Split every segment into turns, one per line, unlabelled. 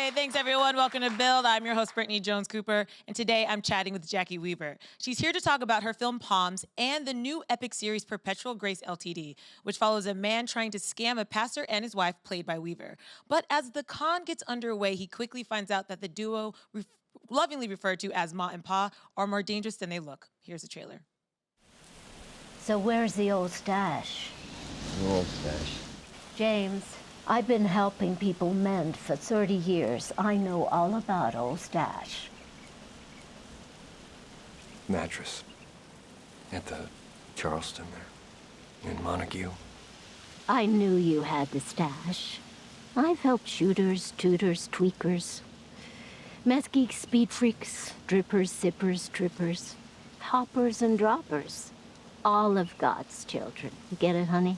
Hey, thanks everyone. Welcome to Build. I'm your host, Brittany Jones Cooper, and today I'm chatting with Jacki Weaver. She's here to talk about her film Poms and the new Epix series Perpetual Grace LTD, which follows a man trying to scam a pastor and his wife, played by Weaver. But as the con gets underway, he quickly finds out that the duo, lovingly referred to as Ma and Pa, are more dangerous than they look. Here's the trailer.
So where's the old stash?
The old stash.
James, I've been helping people mend for 30 years. I know all about old stash.
Mattress. At the Charleston there. In Montague.
I knew you had the stash. I've helped shooters, tutors, tweakers, meth geeks, speed freaks, drippers, zippers, trippers, hoppers and droppers. All of God's children. Get it, honey?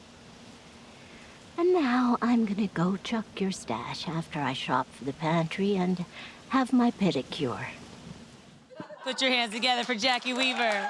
And now I'm gonna go chuck your stash after I shop for the pantry and have my pedicure.
Put your hands together for Jacki Weaver.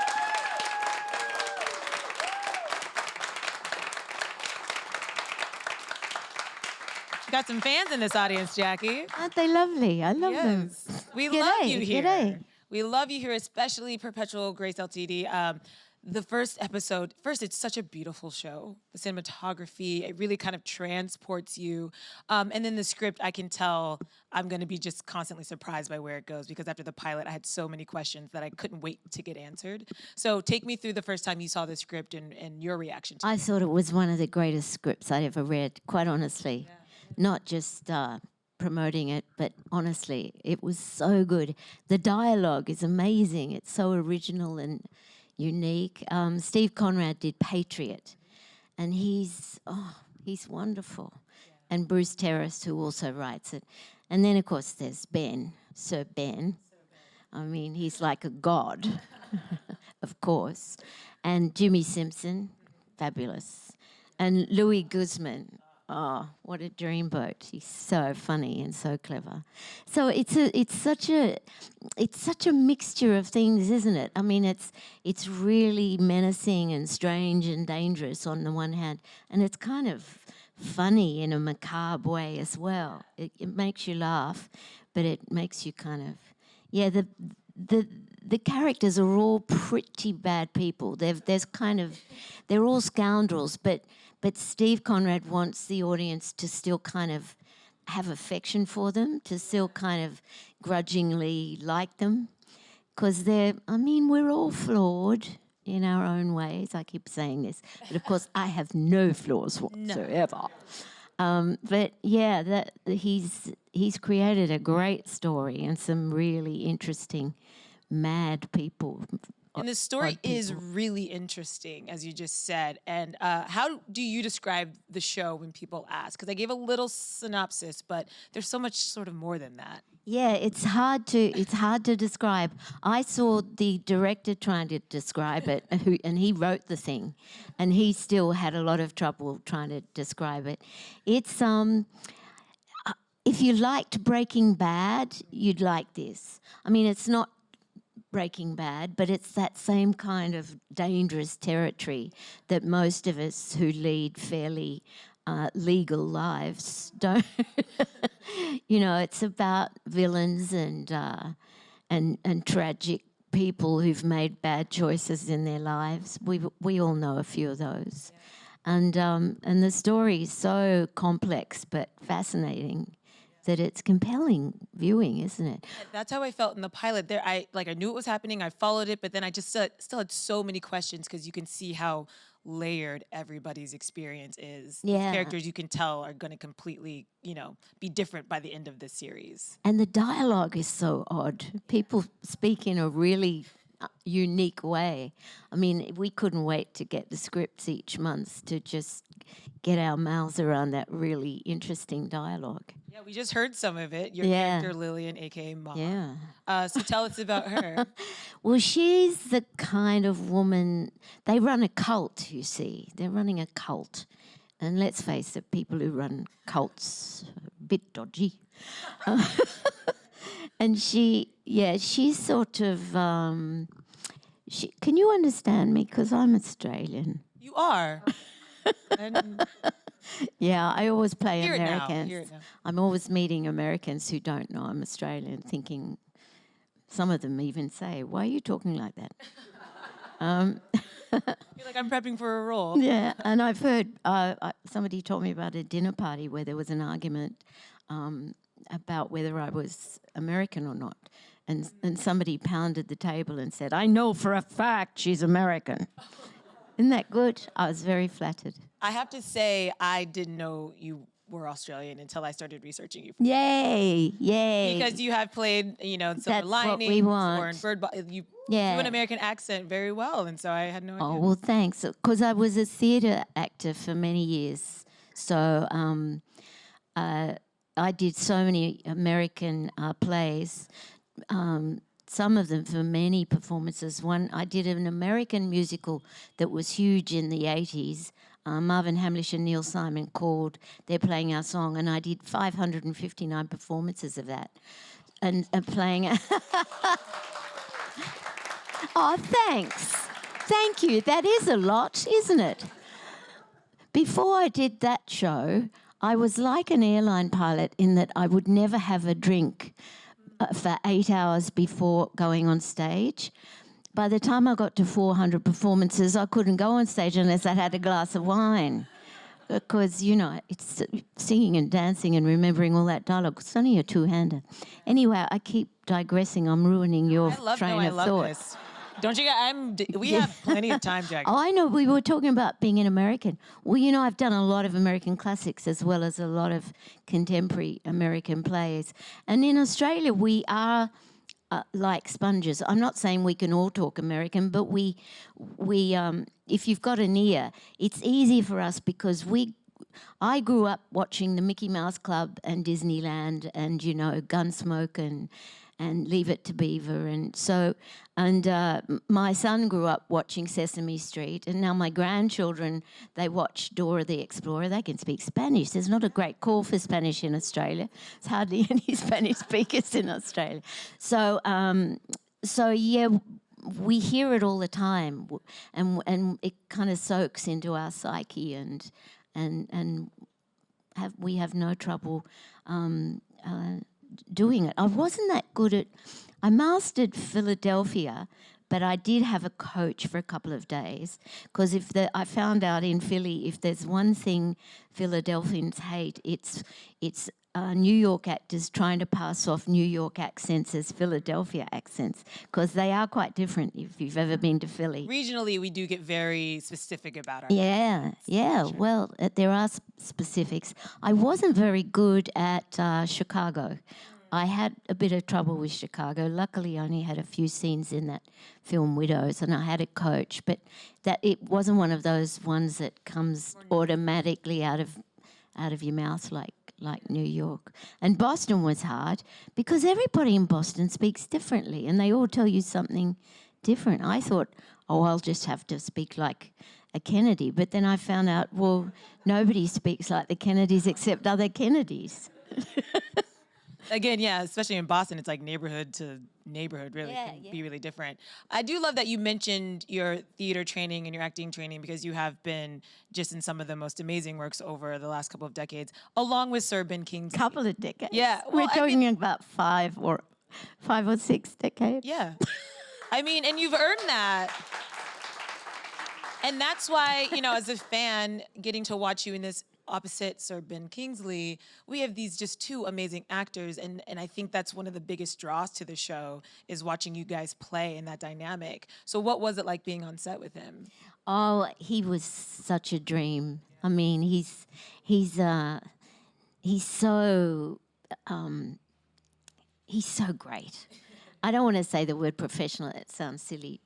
Got some fans in this audience, Jacki.
Aren't they lovely? I love them.
We
G'day,
love you here.
g'day.
We love you here, especially Perpetual Grace LTD. The first episode, it's such a beautiful show. The cinematography, it really kind of transports you. And then the script, I can tell I'm gonna be just constantly surprised by where it goes, because after the pilot, I had so many questions that I couldn't wait to get answered. So take me through the first time you saw the script and your reaction to it.
I thought it was one of the greatest scripts I'd ever read, quite honestly.
Yeah.
Not just promoting it, but honestly, it was so good. The dialogue is amazing. It's so original and unique. Steve Conrad did Patriot, and he's wonderful. Yeah. And Bruce Terrace, who also writes it. And then, of course, there's Ben, Sir Ben. I mean, he's like a god, of course. And Jimmy Simpson, fabulous. And Louis Guzman. Oh, what a dreamboat. He's so funny and so clever. So it's such a mixture of things, isn't it? I mean, it's really menacing and strange and dangerous on the one hand, and it's kind of funny in a macabre way as well. It makes you laugh, but it makes you kind of, yeah, the characters are all pretty bad people. They're all scoundrels, but Steve Conrad wants the audience to still kind of have affection for them, to still kind of grudgingly like them, because we're all flawed in our own ways. I keep saying this, but of course I have no flaws whatsoever. But yeah, he's created a great story and some really interesting mad people.
And the story is really interesting, as you just said. And how do you describe the show when people ask? Because I gave a little synopsis, but there's so much sort of more than that.
Yeah, it's hard to describe. I saw the director trying to describe it, and he wrote the thing, and he still had a lot of trouble trying to describe it. It's if you liked Breaking Bad, you'd like this. I mean, it's not Breaking Bad, but it's that same kind of dangerous territory that most of us who lead fairly legal lives don't. You know, it's about villains and tragic people who've made bad choices in their lives. We all know a few of those, yeah. And the story is so complex but fascinating that it's compelling viewing, isn't it?
That's how I felt in the pilot. I knew it was happening. I followed it, but then I just still had so many questions, because you can see how layered everybody's experience is.
Yeah.
These characters, you can tell, are going to completely, be different by the end of this series.
And the dialogue is so odd. People speak in a really unique way. I mean, we couldn't wait to get the scripts each month to just get our mouths around that really interesting dialogue.
Yeah, we just heard some of it. Your
Yeah.
character, Lillian, a.k.a. Ma.
Yeah.
So tell us about her.
Well, she's the kind of woman, they run a cult, you see. They're running a cult. And let's face it, people who run cults are a bit dodgy. And she's sort of, can you understand me? Because I'm Australian.
You are. And
Yeah, I always play
Hear it now,
Americans.
hear it now.
I'm always meeting Americans who don't know I'm Australian, thinking, some of them even say, "Why are you talking like that?"
You're like, I'm prepping for a role.
Yeah, and I've heard somebody told me about a dinner party where there was an argument about whether I was American or not. And somebody pounded the table and said, "I know for a fact she's American." Isn't that good? I was very flattered.
I have to say, I didn't know you were Australian until I started researching you.
Yay, yay.
Because you have played, in Silver
That's what we
Linings or
want.
in Bird Box. You
Yeah.
do an American accent very well, and so I had no idea.
Oh, well, thanks. Because I was a theatre actor for many years. So I did so many American plays, some of them for many performances. One, I did an American musical that was huge in the 80s. Marvin Hamlish and Neil Simon called, they're playing our song, and I did 559 performances of that. And playing... Oh, thanks. Thank you. That is a lot, isn't it? Before I did that show, I was like an airline pilot in that I would never have a drink for 8 hours before going on stage. By the time I got to 400 performances, I couldn't go on stage unless I had a glass of wine. Because, it's singing and dancing and remembering all that dialogue. It's only a two-hander. Anyway, I keep digressing. I'm ruining your train of thought.
This. Don't you guys? We have plenty of time, Jacki.
Oh, I know. We were talking about being an American. Well, I've done a lot of American classics as well as a lot of contemporary American plays. And in Australia, we are like sponges. I'm not saying we can all talk American, but we if you've got an ear, it's easy for us because I grew up watching the Mickey Mouse Club and Disneyland and, Gunsmoke and Leave It to Beaver. And my son grew up watching Sesame Street, and now my grandchildren, they watch Dora the Explorer. They can speak Spanish. There's not a great call for Spanish in Australia. There's hardly any Spanish speakers in Australia. So yeah, we hear it all the time, and it kind of soaks into our psyche, and we have no trouble doing it. I wasn't that good at... I mastered Philadelphia, but I did have a coach for a couple of days because I found out in Philly, if there's one thing Philadelphians hate, it's New York actors trying to pass off New York accents as Philadelphia accents, because they are quite different if you've ever been to Philly.
Regionally, we do get very specific about our
Yeah.
Sure.
Well, there are specifics. I wasn't very good at Chicago. I had a bit of trouble with Chicago. Luckily, I only had a few scenes in that film, Widows, and I had a coach, but that it wasn't one of those ones that comes automatically out of your mouth like New York. And Boston was hard because everybody in Boston speaks differently and they all tell you something different. I thought, I'll just have to speak like a Kennedy. But then I found out, well, nobody speaks like the Kennedys except other Kennedys.
Again, yeah, especially in Boston, it's like neighborhood to neighborhood, really.
Yeah,
It can be really different. I do love that you mentioned your theater training and your acting training because you have been just in some of the most amazing works over the last couple of decades, along with Sir Ben Kingsley.
Couple of decades.
Yeah.
We're
well,
talking about 5 or 6 decades.
Yeah. And you've earned that. And that's why, as a fan, getting to watch you in this opposite Sir Ben Kingsley, we have these just two amazing actors, and I think that's one of the biggest draws to the show is watching you guys play in that dynamic. So what was it like being on set with him?
Oh, he was such a dream. I mean, he's so great. I don't want to say the word professional. It sounds silly.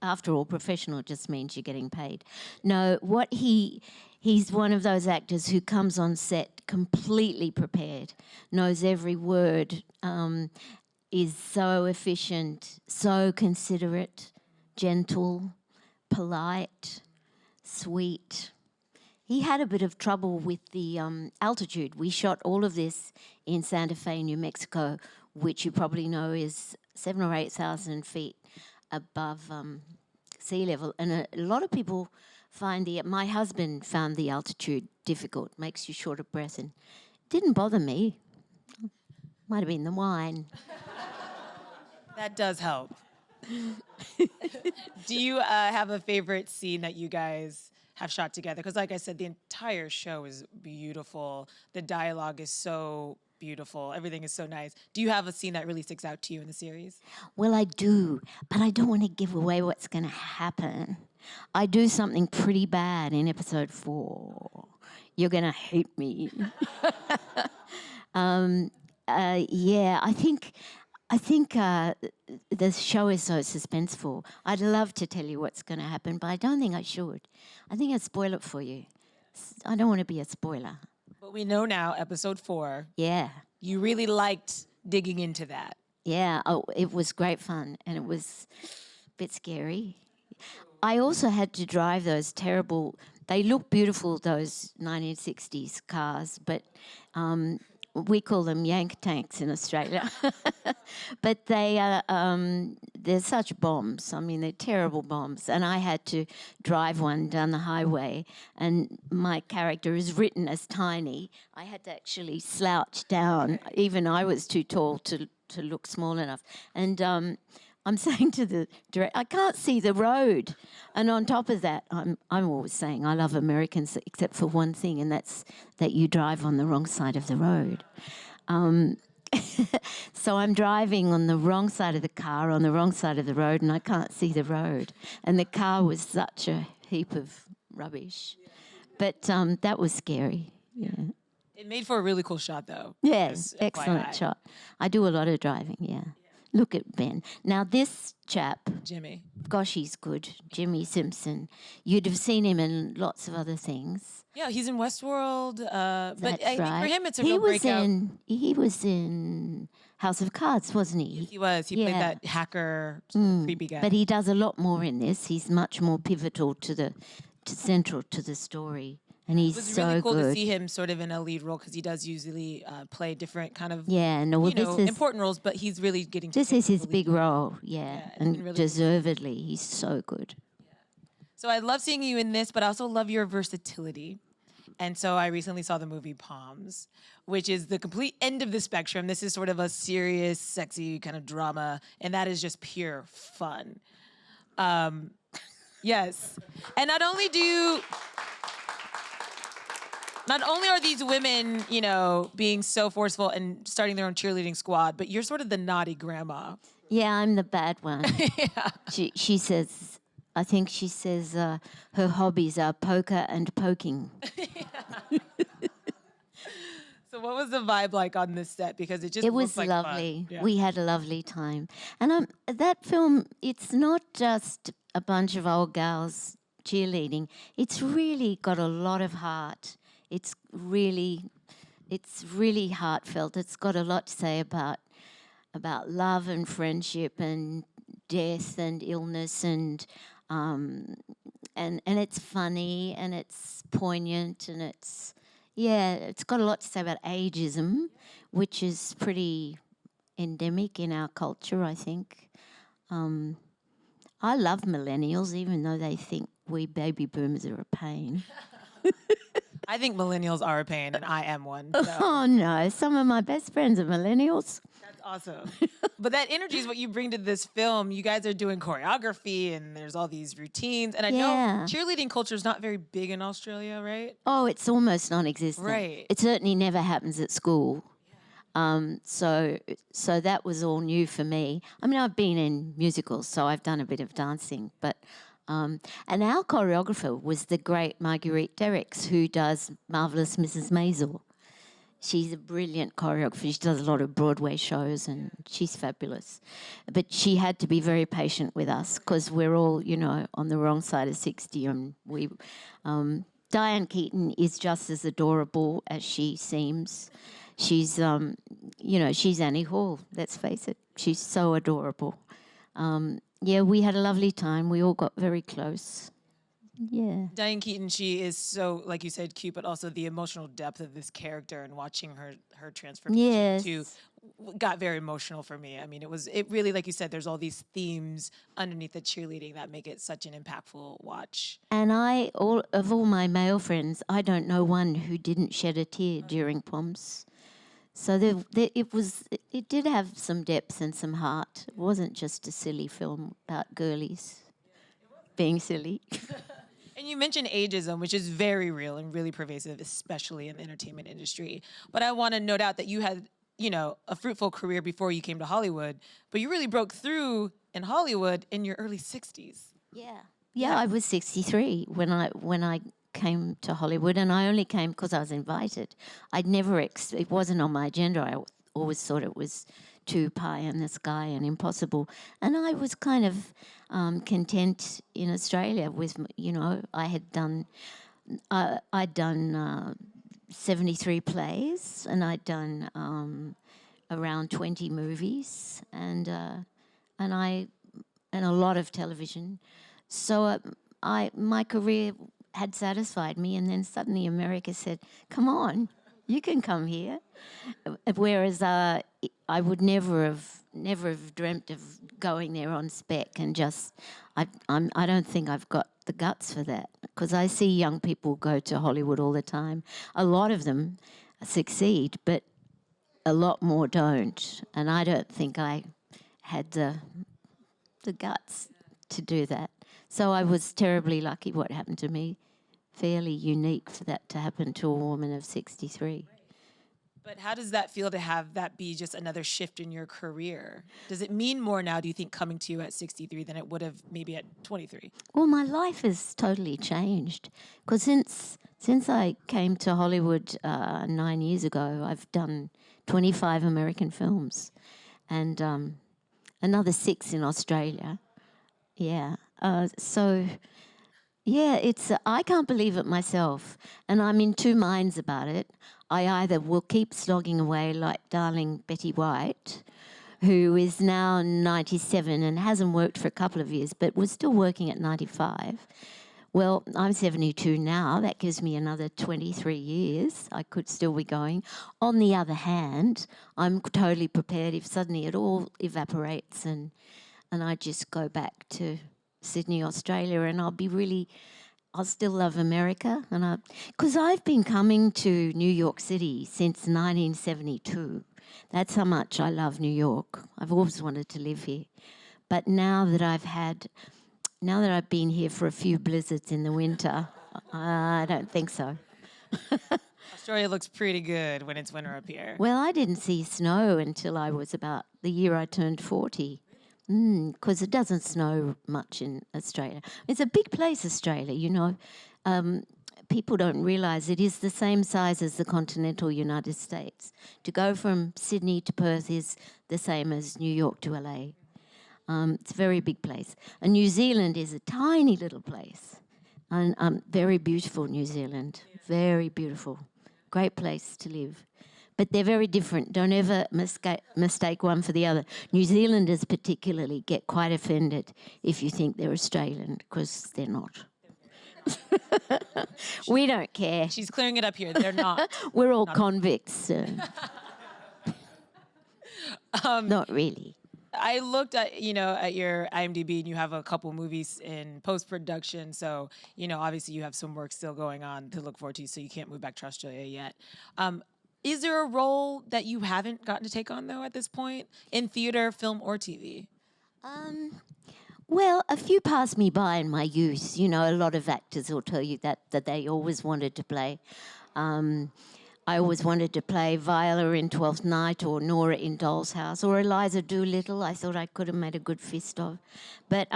After all, professional just means you're getting paid. No, he's one of those actors who comes on set completely prepared, knows every word, is so efficient, so considerate, gentle, polite, sweet. He had a bit of trouble with the altitude. We shot all of this in Santa Fe, New Mexico, which you probably know is 7,000 or 8,000 feet above sea level. And a lot of people my husband found the altitude difficult, makes you short of breath, and it didn't bother me. Might have been the wine.
That does help. Do you have a favorite scene that you guys have shot together? Because like I said, the entire show is beautiful. The dialogue is so beautiful. Everything is so nice. Do you have a scene that really sticks out to you in the series?
Well, I do, but I don't want to give away what's going to happen. I do something pretty bad in episode 4. You're going to hate me. Yeah, I think the show is so suspenseful. I'd love to tell you what's going to happen, but I don't think I should. I think I'd spoil it for you. I don't want to be a spoiler.
But we know now, episode 4,
Yeah.
you really liked digging into that.
Yeah, oh, it was great fun, and it was a bit scary. I also had to drive those terrible, they look beautiful, those 1960s cars, but we call them yank tanks in Australia. But they're such bombs. I mean, they're terrible bombs. And I had to drive one down the highway, and my character is written as tiny. I had to actually slouch down. Even I was too tall to look small enough. And I'm saying to the director, I can't see the road. And on top of that, I'm always saying I love Americans except for one thing, and that's that you drive on the wrong side of the road. So I'm driving on the wrong side of the car, on the wrong side of the road, and I can't see the road. And the car was such a heap of rubbish. But that was scary, yeah.
It made for a really cool shot, though.
Yes,
Just
excellent
FYI.
shot. I do a lot of driving, yeah. Look at Ben. Now this chap,
Jimmy.
gosh, he's good. Jimmy Simpson. You'd have seen him in lots of other things.
Yeah, he's in Westworld. But
That's
I think
right.
for him, it's a
he
real
was
breakout.
He was in House of Cards, wasn't he?
He was. He played
Yeah.
that hacker, sort of creepy guy.
But he does a lot more in this. He's much more pivotal to central to the story, and he's
It was
so
really cool
good.
to see him sort of in a lead role because he does usually play different kind of
Yeah, no, well,
you know,
this is
important roles, but he's really getting to
this
take
is his
the lead.
big role, yeah,
it's
and
been really cool.
deservedly, he's so good.
So I love seeing you in this, but I also love your versatility. And so I recently saw the movie Poms, which is the complete end of the spectrum. This is sort of a serious, sexy kind of drama, and that is just pure fun. Yes. And not only are these women, you know, being so forceful and starting their own cheerleading squad, but you're sort of the naughty grandma.
Yeah, I'm the bad one. She says, I think she says her hobbies are poker and poking.
So what was the vibe like on this set? Because it just
It
looks
was
like
lovely.
fun. Yeah.
We had a lovely time. And that film, it's not just a bunch of old gals cheerleading. It's really got a lot of heart. It's really heartfelt. It's got a lot to say about love and friendship and death and illness and it's funny and it's poignant and it's got a lot to say about ageism, which is pretty endemic in our culture, I think. I love millennials, even though they think we baby boomers are a pain.
I think millennials are a pain, and I am one. So
Oh no, some of my best friends are millennials.
that's awesome. But that energy is what you bring to this film. You guys are doing choreography, and there's all these routines. And I know
Yeah.
cheerleading culture is not very big in Australia, right?
Oh, it's almost non-existent.
Right.
It certainly never happens at school. So that was all new for me. I mean, I've been in musicals, so I've done a bit of dancing, but and our choreographer was the great Marguerite Derricks, who does Marvelous Mrs. Maisel. She's a brilliant choreographer. She does a lot of Broadway shows, and she's fabulous. But she had to be very patient with us because we're all, you know, on the wrong side of 60, and we. Diane Keaton is just as adorable as she seems. She's, she's Annie Hall, let's face it. She's so adorable. We had a lovely time. We all got very close. Yeah.
Diane Keaton, she is so, like you said, cute, but also the emotional depth of this character and watching her transformation to
Yes.
got very emotional for me. I mean, it really, like you said, there's all these themes underneath the cheerleading that make it such an impactful watch.
And all my male friends, I don't know one who didn't shed a tear during Poms. So it did have some depth and some heart. It wasn't just a silly film about girlies being silly.
And you mentioned ageism, which is very real and really pervasive, especially in the entertainment industry. But I want to note out that you had, a fruitful career before you came to Hollywood, but you really broke through in Hollywood in your early 60s.
Yeah, I was 63 when I came to Hollywood, and I only came because I was invited. It wasn't on my agenda. I always thought it was too pie in the sky and impossible. And I was kind of content in Australia with, I'd done 73 plays, and I'd done around 20 movies, and a lot of television. So my career had satisfied me, and then suddenly America said, "Come on, you can come here." Whereas I would never have dreamt of going there on spec, and I don't think I've got the guts for that, because I see young people go to Hollywood all the time. A lot of them succeed, but a lot more don't, and I don't think I had the guts to do that. So I was terribly lucky what happened to me. Fairly unique for that to happen to a woman of 63.
But how does that feel to have that be just another shift in your career? Does it mean more now, do you think, coming to you at 63 than it would have maybe at 23?
Well, my life has totally changed, because since I came to Hollywood 9 years ago, I've done 25 American films, and another 6 in Australia. Yeah. It's I can't believe it myself, and I'm in two minds about it. I either will keep slogging away like darling Betty White, who is now 97 and hasn't worked for a couple of years, but was still working at 95. Well, I'm 72 now. That gives me another 23 years. I could still be going. On the other hand, I'm totally prepared if suddenly it all evaporates and I just go back to Sydney, Australia, and I'll still love America. Because I've been coming to New York City since 1972. That's how much I love New York. I've always wanted to live here. But now that I've been here for a few blizzards in the winter, I don't think so.
Australia looks pretty good when it's winter up here.
Well, I didn't see snow until I was about the year I turned 40. Because it doesn't snow much in Australia. It's a big place, Australia, people don't realise it is the same size as the continental United States. To go from Sydney to Perth is the same as New York to LA. It's a very big place. And New Zealand is a tiny little place. And very beautiful, New Zealand. Very beautiful. Great place to live. But they're very different. Don't ever mistake one for the other. New Zealanders particularly get quite offended if you think they're Australian, because they're not. We don't care.
She's clearing it up here. They're not.
We're all convicts. Not really.
I looked at your IMDb, and you have a couple movies in post-production. So, obviously you have some work still going on to look forward to, so you can't move back to Australia yet. Is there a role that you haven't gotten to take on, though, at this point, in theater, film, or TV?
Well, a few passed me by in my youth. A lot of actors will tell you that they always wanted to play. I always wanted to play Viola in Twelfth Night, or Nora in Doll's House, or Eliza Doolittle. I thought I could have made a good fist of. But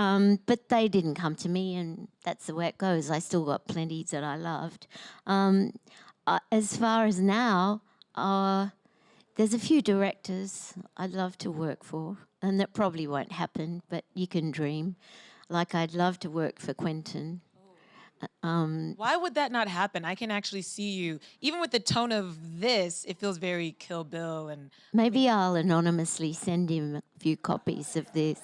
they didn't come to me, and that's the way it goes. I still got plenty that I loved. As far as now, there's a few directors I'd love to work for, and that probably won't happen, but you can dream. Like, I'd love to work for Quentin.
Why would that not happen? I can actually see you, even with the tone of this, it feels very Kill Bill and
Maybe I'll anonymously send him a few copies of this.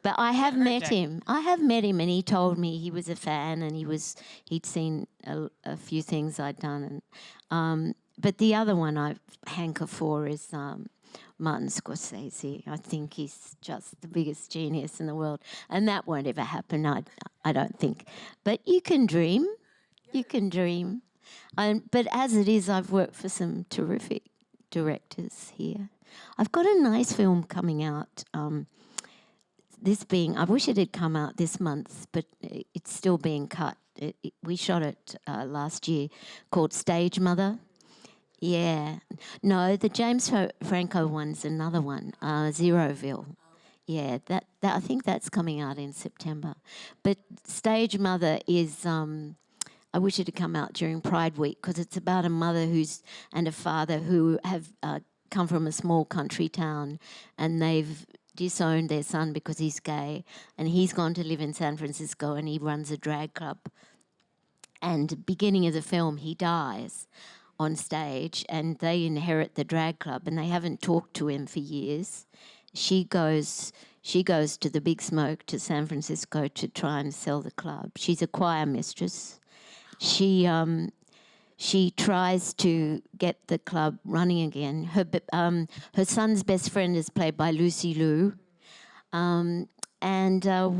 But I have met him. I have met him, and he told me he was a fan, and he'd seen a few things I'd done. And but the other one I hanker for is Martin Scorsese. I think he's just the biggest genius in the world, and that won't ever happen. I don't think. But you can dream. You can dream. But as it is, I've worked for some terrific directors here. I've got a nice film coming out. I wish it had come out this month, but it's still being cut. We shot it last year, called Stage Mother. Yeah. No, the James Franco one's another one, Zeroville. Yeah, that I think that's coming out in September. But Stage Mother is... I wish it had come out during Pride Week because it's about a mother and a father who have come from a small country town, and they've disowned their son because he's gay, and he's gone to live in San Francisco and he runs a drag club. And beginning of the film, he dies on stage, and they inherit the drag club, and they haven't talked to him for years. She goes to the Big Smoke to San Francisco to try and sell the club. She's a choir mistress. She tries to get the club running again. Her son's best friend is played by Lucy Liu. And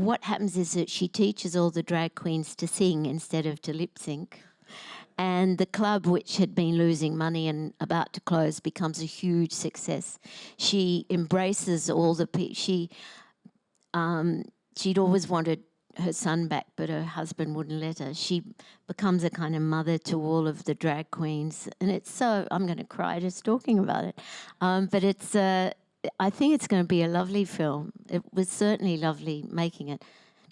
what happens is that she teaches all the drag queens to sing instead of to lip sync. And the club, which had been losing money and about to close, becomes a huge success. She embraces all the people. She'd always wanted her son back, but her husband wouldn't let her. She becomes a kind of mother to all of the drag queens, and it's so, I'm going to cry just talking about it. But it's, I think it's going to be a lovely film. It was certainly lovely making it.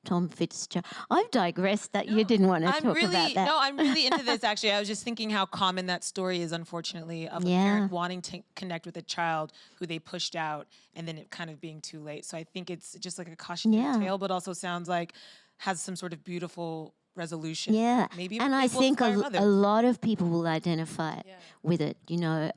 Tom Fitzgerald. I've digressed that you didn't want to talk about that.
No, I'm really into this, actually. I was just thinking how common that story is, unfortunately, of a parent wanting to connect with a child who they pushed out and then it kind of being too late. So I think it's just like a cautionary tale, but also sounds like has some sort of beautiful resolution.
Yeah,
maybe
and I think a lot of people will identify with it. You know,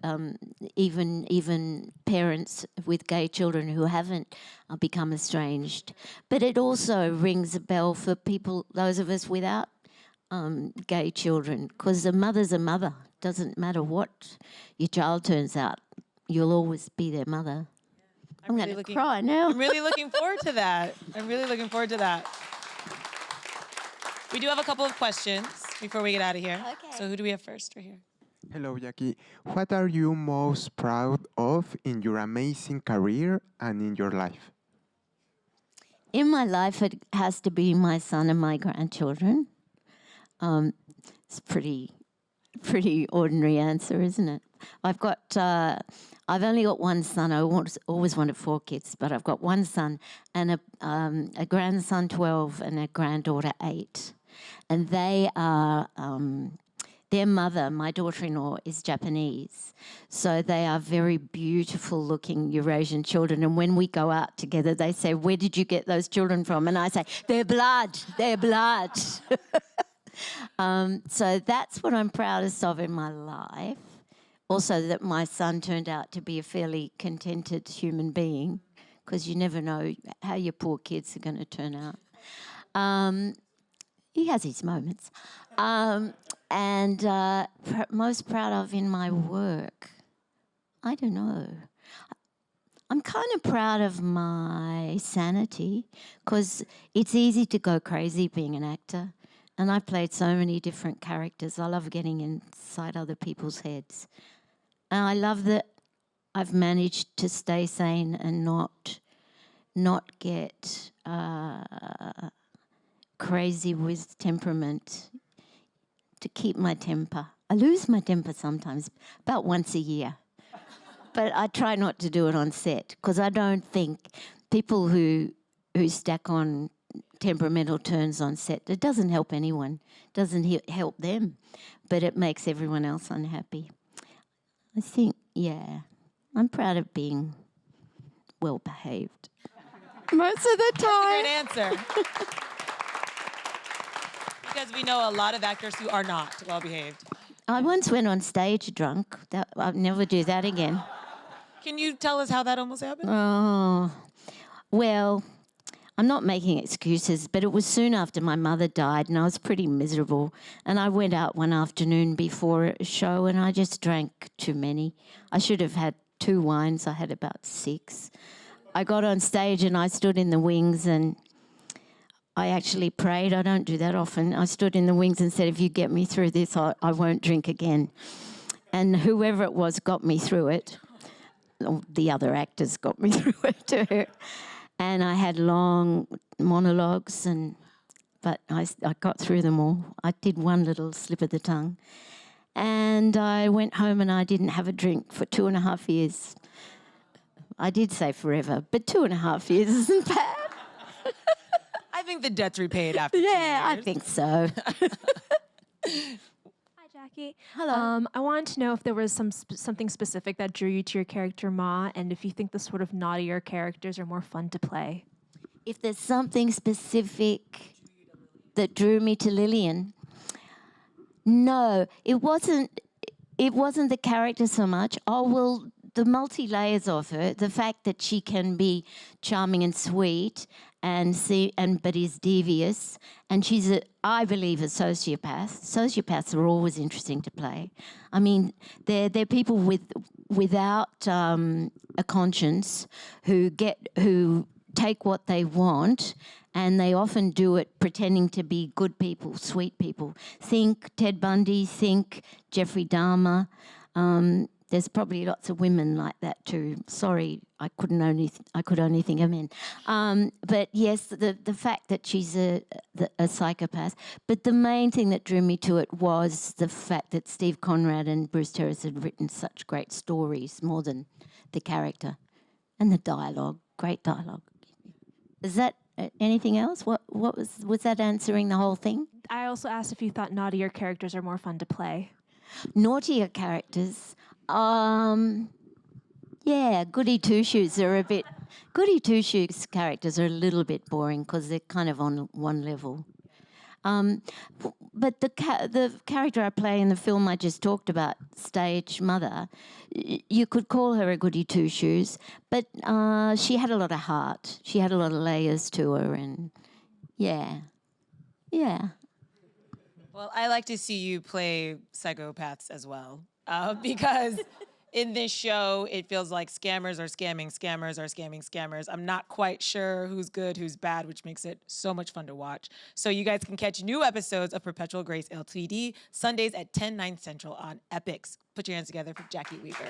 even parents with gay children who haven't become estranged. But it also rings a bell for people, those of us without gay children, because a mother's a mother. Doesn't matter what your child turns out, you'll always be their mother. I'm going to cry now.
I'm really looking forward to that. I'm really looking forward to that. We do have a couple of questions before we get out of here. Okay. So who do we have first right here?
Hello, Jacki. What are you most proud of in your amazing career and in your life?
In my life, it has to be my son and my grandchildren. It's pretty ordinary answer, isn't it? I've only got one son. I always wanted 4 kids, but I've got one son and a grandson, 12, and a granddaughter, 8. And they are, their mother, my daughter-in-law, is Japanese. So they are very beautiful-looking Eurasian children. And when we go out together, they say, "Where did you get those children from?" And I say, "They're blood, they're blood." So that's what I'm proudest of in my life. Also, that my son turned out to be a fairly contented human being, because you never know how your poor kids are going to turn out. He has his moments. Most proud of in my work, I don't know. I'm kind of proud of my sanity, because it's easy to go crazy being an actor. And I've played so many different characters. I love getting inside other people's heads. And I love that I've managed to stay sane and not get crazy with temperament, to keep my temper. I lose my temper sometimes, about once a year. But I try not to do it on set, because I don't think people who stack on temperamental turns on set, it doesn't help anyone. It doesn't help them, but it makes everyone else unhappy. I think, I'm proud of being well-behaved most of the time.
That's a great answer. Because we know a lot of actors who are not well-behaved.
I once went on stage drunk. I'll never do that again.
Can you tell us how that almost happened?
Oh, well, I'm not making excuses, but it was soon after my mother died and I was pretty miserable. And I went out one afternoon before a show and I just drank too many. I should have had 2 wines. I had about 6. I got on stage and I stood in the wings and I actually prayed. I don't do that often. I stood in the wings and said, if you get me through this, I won't drink again. And whoever it was got me through it. The other actors got me through it too. And I had long monologues, but I got through them all. I did one little slip of the tongue. And I went home and I didn't have a drink for 2.5 years. I did say forever, but 2.5 years isn't bad.
I think the debt's repaid after 2
Yeah, I
years.
think so.
Hi, Jackie.
Hello.
I wanted to know if there was something specific that drew you to your character Ma, and if you think the sort of naughtier characters are more fun to play.
If there's something specific that drew me to Lillian, no, it wasn't the character so much. Oh, well, the multi-layers of her, the fact that she can be charming and sweet but is devious, and she's I believe a sociopath. Sociopaths are always interesting to play. I mean, they're people without a conscience who take what they want, and they often do it pretending to be good people, sweet people. Think Ted Bundy, think Jeffrey Dahmer. There's probably lots of women like that too. Sorry, I could only think of men. But yes, the fact that she's a psychopath. But the main thing that drew me to it was the fact that Steve Conrad and Bruce Terrace had written such great stories, more than the character, and the dialogue. Great dialogue. Is that anything else? What was that answering the whole thing?
I also asked if you thought naughtier characters are more fun to play.
Naughtier characters. Yeah, Goody Two-Shoes are a bit... Goody Two-Shoes characters are a little bit boring because they're kind of on one level. But the character I play in the film I just talked about, Stage Mother, you could call her a Goody Two-Shoes, but she had a lot of heart. She had a lot of layers to her, and yeah.
Well, I like to see you play psychopaths as well, because in this show, it feels like scammers are scamming scammers. I'm not quite sure who's good, who's bad, which makes it so much fun to watch. So you guys can catch new episodes of Perpetual Grace LTD Sundays at 10/9 Central on Epix. Put your hands together for Jacki Weaver.